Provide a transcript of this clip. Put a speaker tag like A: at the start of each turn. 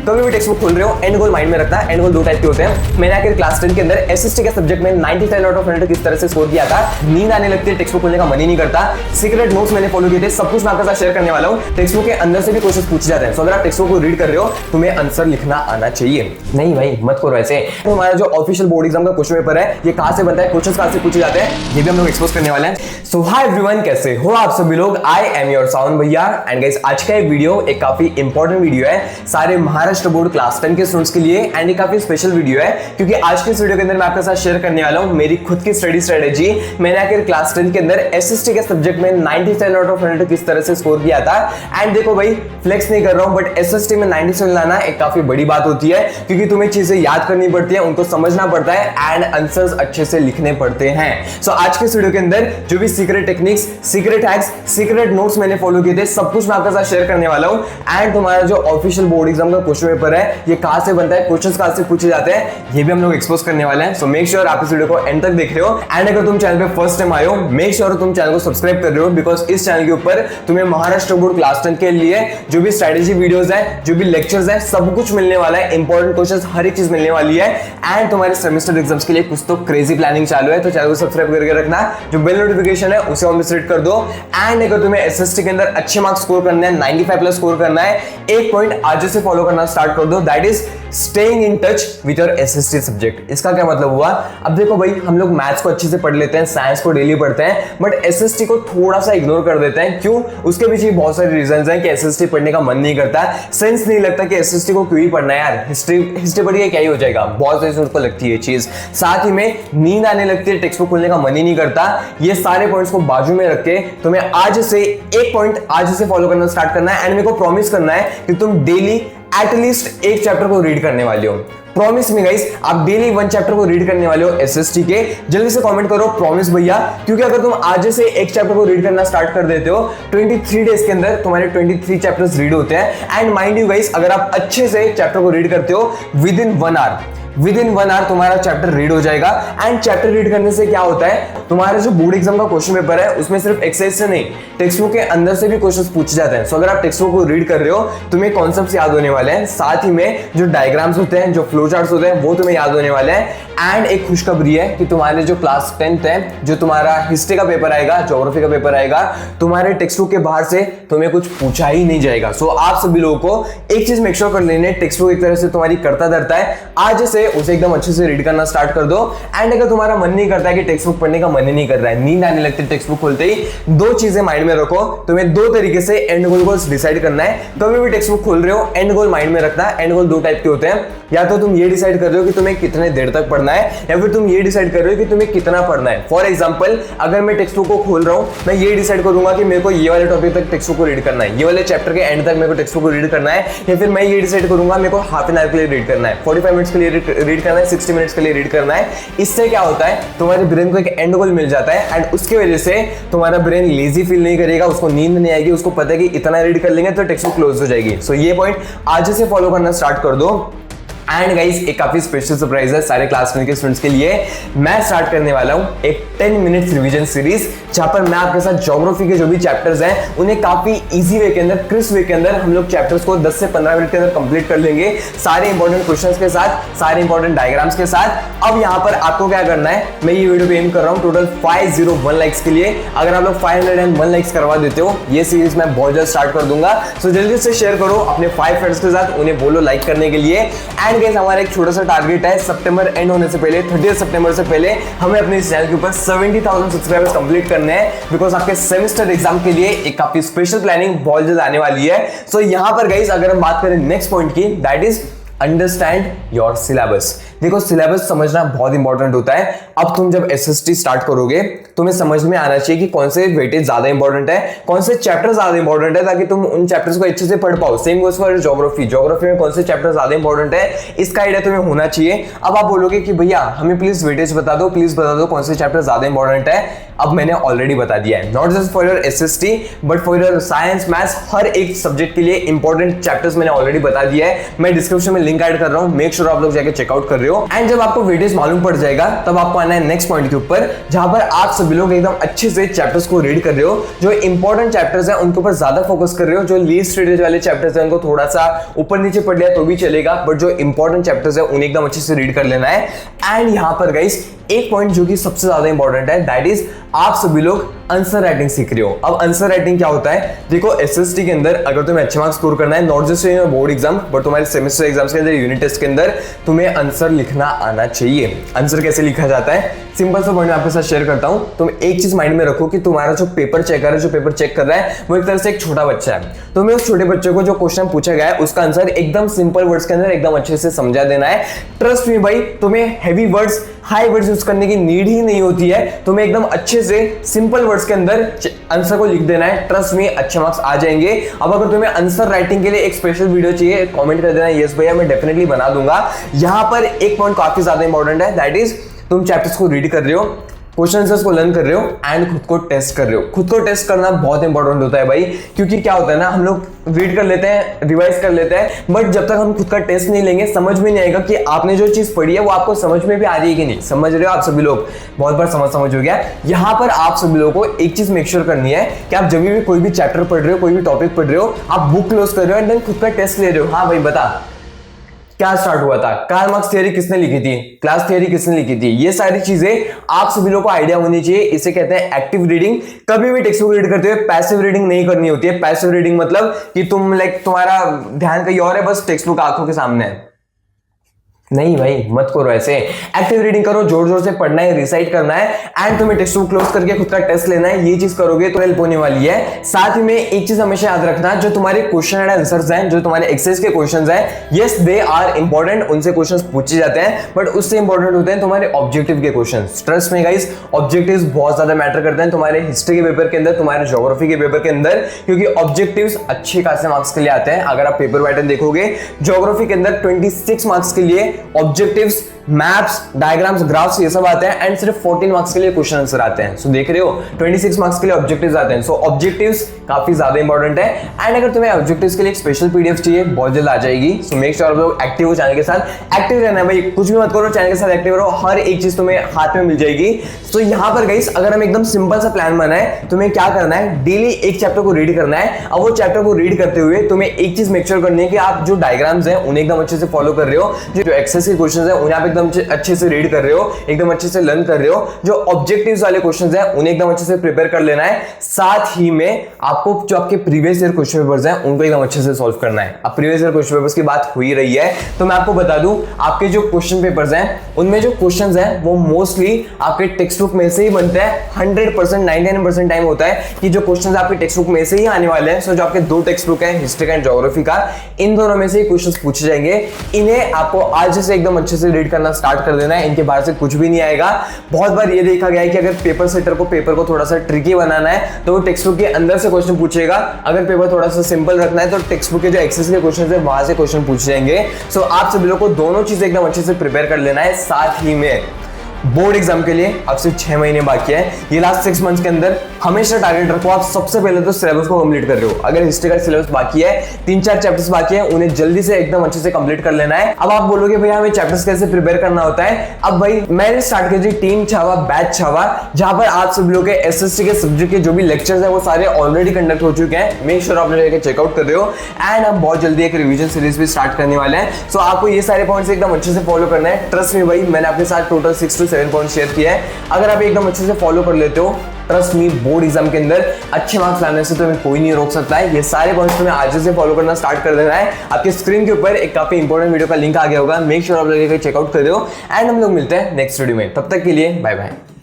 A: कभी भी text book खोल रहे हो, एंड गोल माइंड में रखना है। एंड गोल दो टाइप के होते हैं। मैंने आखिर क्लास 10 के अंदर एसएसटी के सब्जेक्ट में 95 आउट ऑफ 100 किस तरह से स्कोर किया था। नींद आने लगती है, टेक्स्ट बुक खोलने का मन ही नहीं करता। सीक्रेट नोट्स मैंने फॉलो किए थे, सब कुछ मैं आपके साथ शेयर करने वाला हूँ। टेक्स्ट बुक के अंदर से भी क्वेश्चन पूछे जाते हैं। सो अगर आप टेक्स्ट बुक को रीड कर रहे हो, तुम्हें आंसर लिखना आना चाहिए। नहीं भाई मत करो ऐसे। तो हमारा जो ऑफिशियल बोर्ड एग्जाम का क्वेश्चन पेपर है, ये कहां से बनता है, क्वेश्चन कहां से पूछे जाते हैं, ये भी हम लोग एक्सपोज करने वाले हैं। सो हाय एवरीवन, कैसे हो आप सभी लोग। आई एम योर साउंड भैया। एंड गाइस आज का ये वीडियो एक काफी इंपॉर्टेंट वीडियो है सारे महाराष्ट्र बोर्ड क्लास 10 के स्टूडेंट्स के लिए। एंड ये काफी स्पेशल वीडियो है क्योंकि आज के इस वीडियो के अंदर मैं आपके साथ शेयर करने वाला हूं मेरी खुद की स्टडी स्ट्रेटेजी। मैंने आखिर क्लास 10 के अंदर एसएसटी के सब्जेक्ट में 97 आउट ऑफ 100 किस तरह से स्कोर किया था। एंड देखो भाई, फ्लेक्स नहीं कर रहा हूं, बट एसएसटी में 97 लाना एक काफी बड़ी बात होती है क्योंकि तुम्हें चीजें याद करनी पड़ती है, उनको समझना पड़ता है एंड आंसर्स अच्छे से लिखने पड़ते हैं। सो आज के इस वीडियो के अंदर जो भी secret techniques, secret hacks, secret notes मैंने फॉलो किए थे, सब कुछ मैं आपके साथ शेयर करने वाला हूं। एंड तुम्हारा जो ऑफिशियल बोर्ड एग्जाम का क्वेश्चन पेपर है, ये कहां से बनता है, क्वेश्चंस कहां से पूछे जाते हैं, ये भी हम लोग एक्सपोज करने वाले हैं। सो मेक श्योर आप इस वीडियो को एंड तक देख रहे हो। एंड अगर तुम चैनल पे फर्स्ट टाइम आए हो, मेक श्योर तुम चैनल को सब्सक्राइब कर रहे हो, बिकॉज इस चैनल के ऊपर तुम्हें महाराष्ट्र बोर्ड क्लास 10 के लिए जो भी स्ट्रेटेजी वीडियोस है, जो भी लेक्चर्स है, सब कुछ मिलने वाला है। इंपॉर्टेंट क्वेश्चंस हर एक चीज मिलने वाली है। एंड तुम्हारे सेमेस्टर एग्जाम्स के लिए कुछ तो क्रेजी प्लानिंग चालू है, तो चैनल को सब्सक्राइब करके रखना। जो बेल नोटिफिकेशन है उसे ऑन पे सेट कर दो। एंड अगर तुम्हें एसएसटी के अंदर अच्छे मार्क्स स्कोर करने हैं, 95 प्लस स्कोर करना है, एक पॉइंट आज से फॉलो करना स्टार्ट कर दो, that is staying in touch with your SST subject. इसका क्या मतलब हुआ, अब देखो भाई, हम लोग मैथ्स को अच्छे से पढ़ लेते हैं, साइंस को डेली पढ़ते हैं, बट एसएसटी को थोड़ा सा इग्नोर कर देते हैं। क्यों? उसके पीछे बहुत सारे रीजंस हैं कि एसएसटी पढ़ने का मन नहीं करता, सेंस नहीं लगता कि एसएसटी को क्यों ही पढ़ना है यार, हिस्ट्री पढ़ के क्या ही हो जाएगा, बहुत सारी उनको लगती है चीज। साथ ही में नींद आने लगती है, टेक्स्ट बुक खोलने का मन ही नहीं करता। ये सारे पॉइंट्स को बाजू में रख के तुम्हें आज से एक पॉइंट आज से फॉलो करना स्टार्ट करना है। एंड मेरे को प्रॉमिस करना है कि तुम डेली एटलीस्ट एक चैप्टर को रीड करने वाले हो। प्रॉमिस में गाइस, आप डेली वन चैप्टर को रीड करने वाले हो एसएसटी के। जल्दी से कमेंट करो प्रॉमिस भैया, क्योंकि अगर तुम आज से एक चैप्टर को रीड करना स्टार्ट कर देते हो, 23 डेज के अंदर तुम्हारे 23 चैप्टर्स रीड होते हैं। एंड माइंड यू गाइस, अगर आप अच्छे से चैप्टर को रीड करते हो विद इन 1 आवर तुम्हारा चैप्टर रीड हो जाएगा। एंड चैप्टर रीड करने से क्या होता है, तुम्हारा जो बोर्ड एग्जाम का क्वेश्चन पेपर है उसमें सिर्फ एक्सरसाइज से नहीं, टेक्स्ट बुक के अंदर से भी क्वेश्चंस पूछे जाते हैं। सो अगर आप टेक्स्ट बुक को रीड कर रहे हो, तुम्हें कॉन्सेप्ट्स याद होने वाले हैं, साथ ही में जो डायग्राम्स होते हैं, जो फ्लो चार्ट्स होते हैं, वो तुम्हें याद होने वाले हैं। एंड एक खुशखबरी है कि तुम्हारे जो क्लास 10th है, जो तुम्हारा हिस्ट्री का पेपर आएगा, ज्योग्राफी का पेपर आएगा, तुम्हारे टेक्स्ट बुक के बाहर से तुम्हें कुछ पूछा ही नहीं जाएगा। सो आप सभी लोगों को एक चीज मेक श्योर कर लेने, टेक्स्ट बुक एक तरह से तुम्हारी करता धरता है, आज से उसे एकदम अच्छे से रीड करना स्टार्ट कर दो। एंड अगर तुम्हारा मन नहीं करता है कि टेक्स्ट बुक पढ़ने का मन ही नहीं कर रहा है, नींद आने लगती है टेक्स्ट बुक खोलते ही, दो चीजें माइंड में रखो। तुम्हें दो तरीके से एंड गोल को डिसाइड करना है। कभी भी टेक्स्ट बुक खोल रहे हो, एंड गोल माइंड में रखना। एंड गोल दो टाइप के होते हैं, या तो तुम ये डिसाइड कर रहे हो कि तुम्हें कितने देर तक पढ़ना है, या फिर तुम ये डिसाइड कर रहे हो कि तुम्हें कितना पढ़ना है। फॉर एग्जांपल, अगर मैं टेक्स्ट बुक को खोल रहा हूं, मैं ये डिसाइड करूंगा कि मेरे को ये वाले टॉपिक तक टेक्स्ट बुक को रीड करना है, ये वाले चैप्टर के एंड तक मेरे को टेक्स्ट बुक को रीड करना है, या फिर मैं ये डिसाइड करूंगा मेरे को हाफ एन आवर के लिए रीड करना है, 45 मिनट्स के लिए रीड करना है, 60 मिनट्स के लिए रीड करना है। इससे क्या होता है, तुम्हारे ब्रेन को एक एंड गोल मिल जाता है। एंड उसकी वजह से तुम्हारा ब्रेन लेजी फील नहीं करेगा, उसको नींद नहीं आएगी, उसको पता है कि इतना रीड कर लेंगे तो टेक्स्ट बुक क्लोज हो जाएगी। सो ये पॉइंट आज से फॉलो करना स्टार्ट कर दो। एंड गाइस, एक काफी स्पेशल सरप्राइज है सारे क्लास 10 के स्टूडेंट्स के लिए। मैं स्टार्ट करने वाला हूं एक 10 मिनट्स रिवीजन सीरीज, जहां पर मैं आपके साथ ज्योग्राफी के जो भी चैप्टर्स हैं उन्हें काफी इजी वे के अंदर, क्रिस्प वे के अंदर हम लोग चैप्टर्स को 10 से 15 मिनट के अंदर कंप्लीट कर लेंगे, सारे इंपॉर्टेंट क्वेश्चंस के साथ, सारे इंपॉर्टेंट डायग्राम्स के साथ। अब यहां पर आपको क्या करना है, मैं ये वीडियो पे एम कर रहा हूं टोटल 501 लाइक्स के लिए। अगर आप लोग 501 लाइक्स करवा देते हो, ये सीरीज मैं बहुत जल्द स्टार्ट कर दूंगा। सो जल्दी से शेयर करो अपने 5 फ्रेंड्स के साथ, उन्हें बोलो लाइक करने के लिए। एंड गाइस, हमारा एक छोटा सा टारगेट है, सितंबर एंड होने से पहले, 30 सितंबर से पहले हमें अपने इस चैनल के ऊपर 70,000 सब्सक्राइबर्स कंप्लीट करने हैं, बिकॉज आपके सेमेस्टर एग्जाम के लिए एक काफी स्पेशल प्लानिंग बहुत जल्द आने वाली है। सो यहां पर गाइस, अगर हम बात करें नेक्स्ट पॉइंट की, that is understand your syllabus. देखो, सिलेबस समझना बहुत इंपॉर्टेंट होता है। अब तुम जब एसएसटी स्टार्ट करोगे, तुम्हें समझ में आना चाहिए कि कौन से वेटेज ज्यादा इंपॉर्टेंट है, कौन से चैप्टर ज्यादा इंपॉर्टेंट है, ताकि तुम उन चैप्टर्स को अच्छे से पढ़ पाओ। सेम गोस फॉर ज्योग्राफी में कौन से चैप्टर ज्यादा इंपॉर्टेंट है, इसका आइडिया तुम्हें होना चाहिए। अब आप बोलोगे कि भैया हमें प्लीज वेटेज बता दो, प्लीज बता दो कौन से चैप्टर ज्यादा इंपॉर्टेंट है। अब मैंने ऑलरेडी बता दिया है, not just for your SST but for your science, maths, हर एक सब्जेक्ट के लिए इंपॉर्टेंट चैप्टर्स मैंने ऑलरेडी बता दिया है। मैं डिस्क्रिप्शन में लिंक ऐड कर रहा हूं, मेक श्योर आप लोग जाके चेकआउट कर रहे रहे हो। एंड जब आपको वेटेज मालूम पड़ जाएगा तब आपको आना है नेक्स्ट पॉइंट के ऊपर, जहां पर आप सभी लोग एकदम अच्छे से चैप्टर्स को रीड कर रहे हो। जो इंपॉर्टेंट चैप्टर्स है उनके ऊपर ज्यादा फोकस कर रहे हो, जो लीस्ट वेटेज वाले चैप्टर्स है उनको थोड़ा सा ऊपर नीचे पढ़ लिया तो भी चलेगा, बट जो इंपॉर्टेंट चैप्टर्स है उन्हें एकदम अच्छे से रीड कर लेना है। एंड यहां पर गाइस एक पॉइंट जो कि सबसे ज्यादा इंपॉर्टेंट है, दैट इज आप सभी लोग आंसर राइटिंग सीख रहे हो। अब आंसर राइटिंग क्या होता है, देखो एसएसटी के अंदर अगर तुम्हें अच्छे मार्क्स स्कोर करना है, not just in board exam but तुम्हारे सेमेस्टर एग्जाम्स के अंदर, यूनिट टेस्ट के अंदर तुम्हें आंसर लिखना आना चाहिए। आंसर कैसे लिखा जाता है, सिंपल सा पॉइंट मैं आपके साथ शेयर करता हूं। तुम एक चीज माइंड में रखो कि तुम्हारा जो पेपर चेकर है, जो पेपर चेक कर रहा है वो एक तरह से एक छोटा बच्चा है। तुम्हें उस छोटे बच्चे को जो क्वेश्चन पूछा गया है उसका आंसर एकदम सिंपल वर्ड्स के अंदर एकदम अच्छे से समझा देना है। ट्रस्ट मी भाई, तुम्हें heavy words high words use करने की नीड ही नहीं होती है, तुम्हें एकदम अच्छे से सिंपल वर्ड्स के अंदर आंसर को लिख देना है। ट्रस्ट मी अच्छे मार्क्स आ जाएंगे। अब अगर तुम्हें आंसर राइटिंग के लिए एक स्पेशल वीडियो चाहिए, कमेंट कर देना, यस भैया मैं डेफिनेटली बना दूंगा। यहां पर एक पॉइंट काफी ज्यादा इंपॉर्टेंट है, दैट इज तुम चैप्टर्स को रीड कर रहे हो, क्वेश्चन आंसर्स को लर्न कर रहे हो एंड खुद को टेस्ट कर रहे हो। खुद को टेस्ट करना बहुत इंपॉर्टेंट होता है भाई, क्योंकि क्या होता है ना, हम लोग रीड कर लेते हैं, रिवाइज कर लेते हैं, बट जब तक हम खुद का टेस्ट नहीं लेंगे समझ में नहीं आएगा कि आपने जो चीज पढ़ी है वो आपको समझ में भी आ रही है कि नहीं। समझ रहे हो आप सभी लोग, बहुत बार समझ हो गया। यहाँ पर आप सभी लोगों को एक चीज मेक श्योर करनी है कि आप जब भी कोई भी चैप्टर पढ़ रहे हो, कोई भी टॉपिक पढ़ रहे हो, आप बुक क्लोज कर रहे हो एंड देन खुद का टेस्ट ले रहे हो। हाँ भाई बता क्या स्टार्ट हुआ था, कार्ल मार्क्स थ्योरी किसने लिखी थी, क्लास थ्योरी किसने लिखी थी, ये सारी चीजें आप सभी लोगों को आइडिया होनी चाहिए। इसे कहते हैं एक्टिव रीडिंग। कभी भी टेक्स्ट बुक रीड करते हुए पैसिव रीडिंग नहीं करनी होती है। पैसिव रीडिंग मतलब कि तुम तुम्हारा ध्यान कहीं और है, बस टेक्स्ट बुक आंखों के सामने है। नहीं भाई मत करो ऐसे, एक्टिव रीडिंग करो, जोर जोर से पढ़ना है, रिसाइट करना है एंड तुम्हें टेक्स्ट बुक क्लोज करके खुद का टेस्ट लेना है। ये चीज करोगे तो हेल्प होने वाली है। साथ ही में एक चीज हमेशा याद रखना, जो तुम्हारे क्वेश्चन एंड आंसर्स हैं, जो तुम्हारे एक्सेस के क्वेश्चंस हैं, यस दे आर इंपॉर्टेंट, उनसे क्वेश्चंस पूछे जाते हैं, बट उससे इंपॉर्टेंट होते हैं तुम्हारे ऑब्जेक्टिव के क्वेश्चंस। ट्रस्ट में गाइस, ऑब्जेक्टिव्स बहुत ज्यादा मैटर करते हैं तुम्हारे हिस्ट्री के पेपर के अंदर, तुम्हारे ज्योग्राफी के पेपर के अंदर, क्योंकि ऑब्जेक्टिव्स अच्छे खासे मार्क्स के लिए आते हैं। अगर आप पेपर पैटर्न देखोगे, ज्योग्राफी के अंदर 26 मार्क्स के लिए ऑब्जेक्टिव्स, मैप्स, डायग्राम्स, ग्राफ्स ये सब आते हैं एंड सिर्फ 14 मार्क्स के लिए क्वेश्चन आंसर आते हैं। सो देख रहे हो 26 मार्क्स के लिए ऑब्जेक्टिव्स आते हैं। सो ऑब्जेक्टिव्स काफी ज्यादा इंपॉर्टेंट है। एंड अगर तुम्हें ऑब्जेक्टिव्स के लिए एक स्पेशल पीडीएफ चाहिए, बहुत जल्द आ जाएगी। सो मेक श्योर आप लोग एक्टिव हो, चैनल के साथ एक्टिव रहना है भाई, कुछ भी मत करो, चैनल के साथ एक्टिव रहो, हर एक चीज तुम्हें हाथ में मिल जाएगी। तो यहाँ पर गाइस अगर हम एकदम सिंपल सा प्लान बनाए, तुम्हें क्या करना है, डेली एक चैप्टर को रीड करना है। अब वो चैप्टर को रीड करते हुए तुम्हें एक चीज मेक श्योर करनी है कि आप जो डायग्राम्स हैं उन्हें एकदम अच्छे से फॉलो कर रहे हो, जो एक्सेस के क्वेश्चंस हैं उन्हें आप एकदम अच्छे से रीड कर रहे हो, एकदम अच्छे से लर्न कर रहे हो। जो ऑब्जेक्टिव्स वाले क्वेश्चंस हैं उन्हें एकदम अच्छे से प्रिपेयर कर लेना है। साथ ही में आपको जो आपके प्रीवियस ईयर क्वेश्चन पेपर्स हैं उनको एकदम अच्छे से सॉल्व करना है। अब प्रीवियस ईयर क्वेश्चन पेपर्स की बात हो ही रही है तो मैं आपको बता दूं, आपके जो क्वेश्चन पेपर्स हैं उनमें जो क्वेश्चंस हैं वो मोस्टली आपके टेक्स्ट बुक में से ही बनते हैं। 100% 99% टाइम होता है कि जो क्वेश्चंस आपके टेक्स्ट बुक में से ही आने वाले हैं। सो जो आपके दो टेक्स्ट बुक है, हिस्ट्री का एंड ज्योग्राफी का, इन दोनों में से ही क्वेश्चंस पूछे जाएंगे। इन्हें आपको आज से एकदम अच्छे से रीड करना स्टार्ट कर देना है, इनके बाहर से कुछ भी नहीं आएगा। बहुत बार ये देखा गया है कि अगर पेपर सेटर को पेपर को थोड़ा सा ट्रिकी बनाना है तो वो टेक्स्ट बुक के अंदर से क्वेश्चन पूछेगा। अगर पेपर थोड़ा सा सिंपल रखना है तो टेक्स्ट बुक के जो एक्सेस के क्वेश्चन है वहां से क्वेश्चन पूछ जाएंगे। सो आप सभी लोगों को दोनों चीजें एकदम अच्छे से प्रिपेयर कर लेना है। साथ ही में बोर्ड एग्जाम के लिए अब से 6 महीने बाकी है। ये लास्ट 6 मंथ्स के अंदर हमेशा टारगेट रखो, आप सबसे पहले तो सिलेबस को कंप्लीट कर रहे हो। अगर हिस्ट्री का सिलेबस बाकी है, 3-4 चैप्टर्स बाकी है, उन्हें जल्दी से एकदम अच्छे से कंप्लीट कर लेना है। अब आप बोलोगे भैया हमें चैप्टर्स कैसे प्रिपेयर करना होता है। अब भाई मैंने स्टार्ट की थी टीम छावा, बैच छावा, जहां पर आप सब लोग के एसएसटी के सब्जेक्ट के जो भी लेक्चर्स है वो सारे ऑलरेडी कंडक्ट हो चुके हैं। मेक श्योर आप लोग चेकआउट कर रहे हो। एंड हम बहुत जल्दी एक रिवीजन सीरीज भी स्टार्ट करने वाले हैं। सो आपको ये सारे पॉइंट्स एकदम अच्छे से फॉलो करना है। ट्रस्ट मी भाई, मैंने आपके साथ टोटल 6 to 7 पॉइंट शेयर किया है। अगर आप एकदम अच्छे से फॉलो कर लेते हो, ट्रस्ट मी बोर्ड एग्जाम के अंदर अच्छे मार्क्स लाने से तुम्हें कोई नहीं रोक सकता है। ये सारे पॉइंट्स तुम्हें आज से फॉलो करना स्टार्ट कर देना है। आपके स्क्रीन के ऊपर एक काफी इंपॉर्टेंट वीडियो का लिंक आ गया होगा, मेक श्योर आप लोग चेकआउट कर रहे हो। एंड हम लोग मिलते हैं नेक्स्ट वीडियो में, तब तक के लिए बाय बाय।